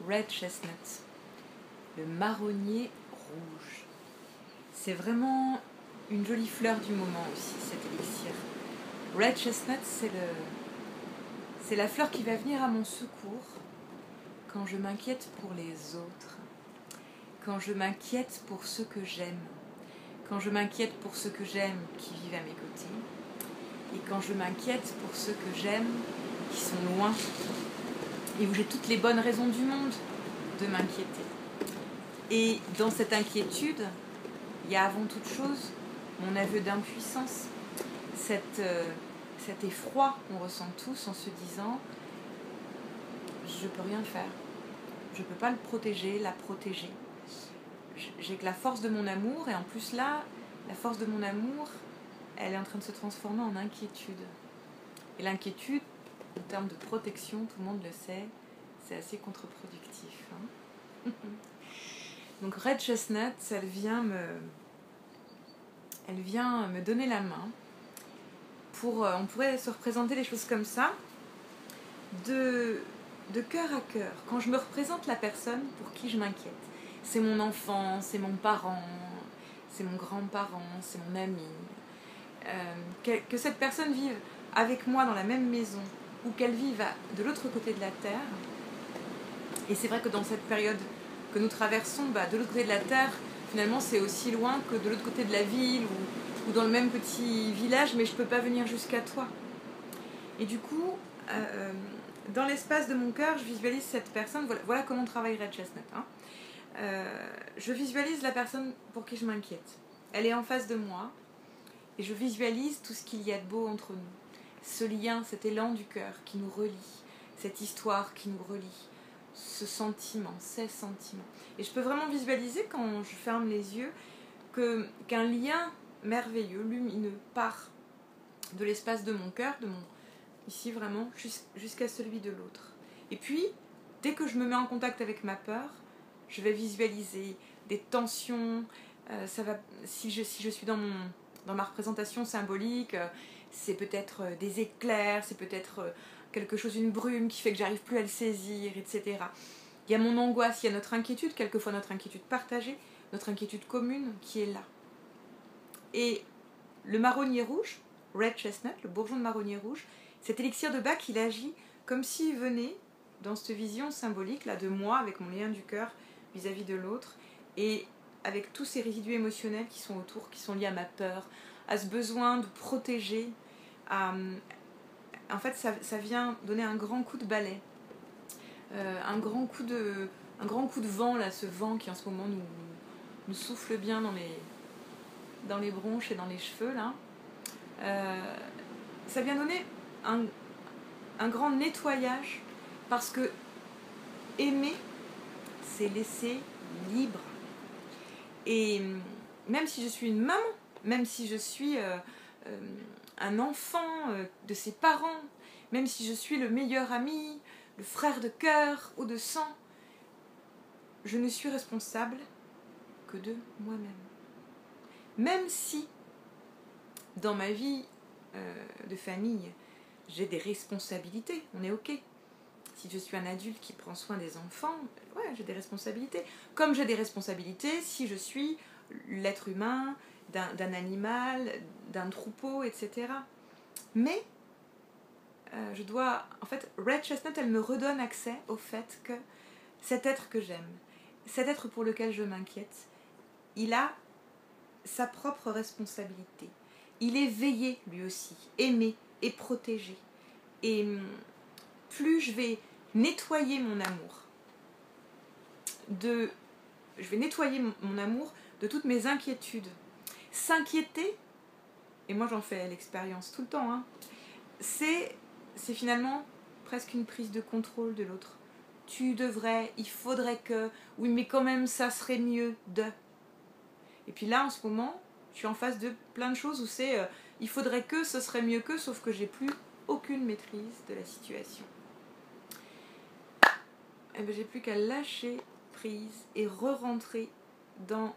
Red Chestnut, le marronnier rouge. C'est vraiment une jolie fleur du moment aussi, cet élixir. Red Chestnut, c'est la fleur qui va venir à mon secours quand je m'inquiète pour les autres, quand je m'inquiète pour ceux que j'aime, quand je m'inquiète pour ceux que j'aime qui vivent à mes côtés, et quand je m'inquiète pour ceux que j'aime qui sont loin, et où j'ai toutes les bonnes raisons du monde de m'inquiéter. Et dans cette inquiétude, il y a avant toute chose mon aveu d'impuissance, cet effroi qu'on ressent tous en se disant « je ne peux rien faire, je ne peux pas le protéger, la protéger. J'ai que la force de mon amour, et en plus là, la force de mon amour, elle est en train de se transformer en inquiétude. Et l'inquiétude, en termes de protection, tout le monde le sait, c'est assez contre-productif. Hein. Donc Red Chestnut, elle vient me donner la main pour, on pourrait se représenter les choses comme ça, de cœur à cœur, quand je me représente la personne pour qui je m'inquiète. C'est mon enfant, c'est mon parent, c'est mon grand-parent, c'est mon ami. Que cette personne vive avec moi dans la même maison ou qu'elle vive de l'autre côté de la terre. Et c'est vrai que dans cette période que nous traversons, de l'autre côté de la terre, finalement c'est aussi loin que de l'autre côté de la ville ou dans le même petit village, mais je ne peux pas venir jusqu'à toi. Et du coup, dans l'espace de mon cœur, je visualise cette personne. Voilà comment travaille Red Chestnut. Hein. Je visualise la personne pour qui je m'inquiète. Elle est en face de moi et je visualise tout ce qu'il y a de beau entre nous. Ce lien, cet élan du cœur qui nous relie, cette histoire qui nous relie, ce sentiment, ces sentiments. Et je peux vraiment visualiser quand je ferme les yeux qu'un lien merveilleux, lumineux, part de l'espace de mon cœur, ici vraiment, jusqu'à celui de l'autre. Et puis, dès que je me mets en contact avec ma peur, je vais visualiser des tensions. Si je suis dans ma représentation symbolique, c'est peut-être des éclairs, c'est peut-être quelque chose, une brume qui fait que j'arrive plus à le saisir, etc. Il y a mon angoisse, il y a notre inquiétude, quelquefois notre inquiétude partagée, notre inquiétude commune qui est là. Et le marronnier rouge, Red Chestnut, le bourgeon de marronnier rouge, cet élixir de Bach, il agit comme s'il venait dans cette vision symbolique là, de moi, avec mon lien du cœur vis-à-vis de l'autre, et avec tous ces résidus émotionnels qui sont autour, qui sont liés à ma peur, à ce besoin de protéger. En fait, ça vient donner un grand coup de balai, un grand coup de vent, là, ce vent qui en ce moment nous souffle bien dans les bronches et dans les cheveux. Là. Ça vient donner un grand nettoyage, parce que aimer, c'est laisser libre. Et même si je suis une maman, même si je suis un enfant de ses parents, même si je suis le meilleur ami, le frère de cœur ou de sang, je ne suis responsable que de moi-même. Même si dans ma vie de famille, j'ai des responsabilités, on est ok. Si je suis un adulte qui prend soin des enfants, ouais, j'ai des responsabilités. Comme j'ai des responsabilités si je suis l'être humain d'un animal, d'un troupeau, etc. Mais je dois... En fait, Red Chestnut, elle me redonne accès au fait que cet être que j'aime, cet être pour lequel je m'inquiète, il a sa propre responsabilité. Il est veillé, lui aussi, aimé et protégé. Et plus je vais nettoyer mon amour, je vais nettoyer mon amour de toutes mes inquiétudes. S'inquiéter, et moi j'en fais l'expérience tout le temps, hein, c'est finalement presque une prise de contrôle de l'autre. Tu devrais, il faudrait que, oui mais quand même ça serait mieux de. Et puis là en ce moment, je suis en face de plein de choses où c'est il faudrait que, ce serait mieux que, sauf que j'ai plus aucune maîtrise de la situation. Et bien j'ai plus qu'à lâcher prise et re-rentrer dans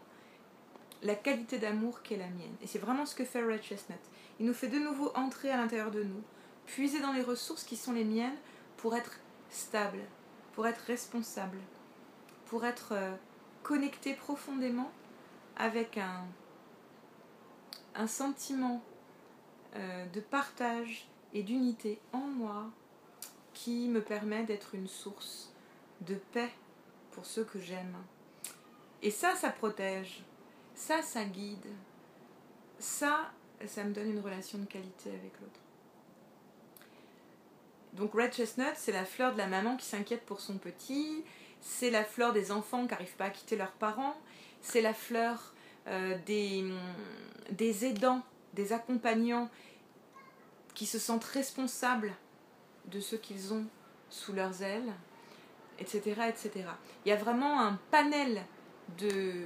la qualité d'amour qui est la mienne. Et c'est vraiment ce que fait Red Chestnut. Il nous fait de nouveau entrer à l'intérieur de nous, puiser dans les ressources qui sont les miennes pour être stable, pour être responsable, pour être connecté profondément avec un sentiment de partage et d'unité en moi qui me permet d'être une source de paix pour ceux que j'aime. Et ça protège, ça guide, ça me donne une relation de qualité avec l'autre. Donc Red Chestnut, c'est la fleur de la maman qui s'inquiète pour son petit, c'est la fleur des enfants qui n'arrivent pas à quitter leurs parents, c'est la fleur des aidants, des accompagnants qui se sentent responsables de ce qu'ils ont sous leurs ailes, etc., etc. Il y a vraiment un panel de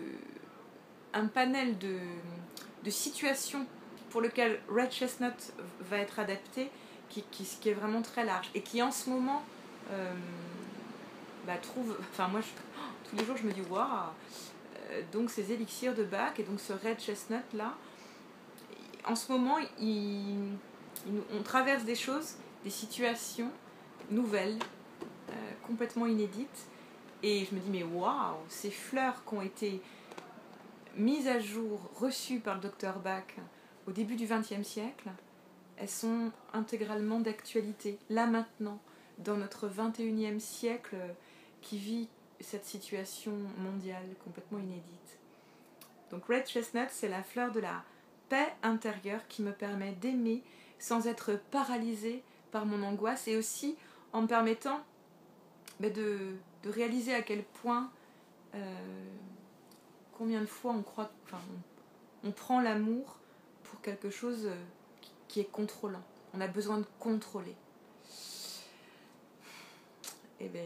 situations pour lequel Red Chestnut va être adapté, qui est vraiment très large et qui en ce moment trouve... Enfin moi, tous les jours je me dis waouh, donc ces élixirs de Bach et donc ce Red Chestnut là, en ce moment on traverse des choses, des situations nouvelles, complètement inédites, et je me dis mais waouh, ces fleurs qui ont été mises à jour, reçues par le docteur Bach au début du XXe siècle, elles sont intégralement d'actualité, là maintenant, dans notre XXIe siècle qui vit cette situation mondiale complètement inédite. Donc Red Chestnut, c'est la fleur de la paix intérieure qui me permet d'aimer sans être paralysée par mon angoisse, et aussi en me permettant de réaliser à quel point, combien de fois on prend l'amour pour quelque chose qui est contrôlant. On a besoin de contrôler. Et bien,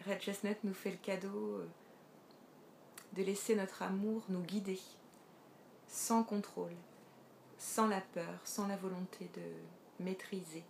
Red Chestnut nous fait le cadeau de laisser notre amour nous guider, sans contrôle, sans la peur, sans la volonté de maîtriser.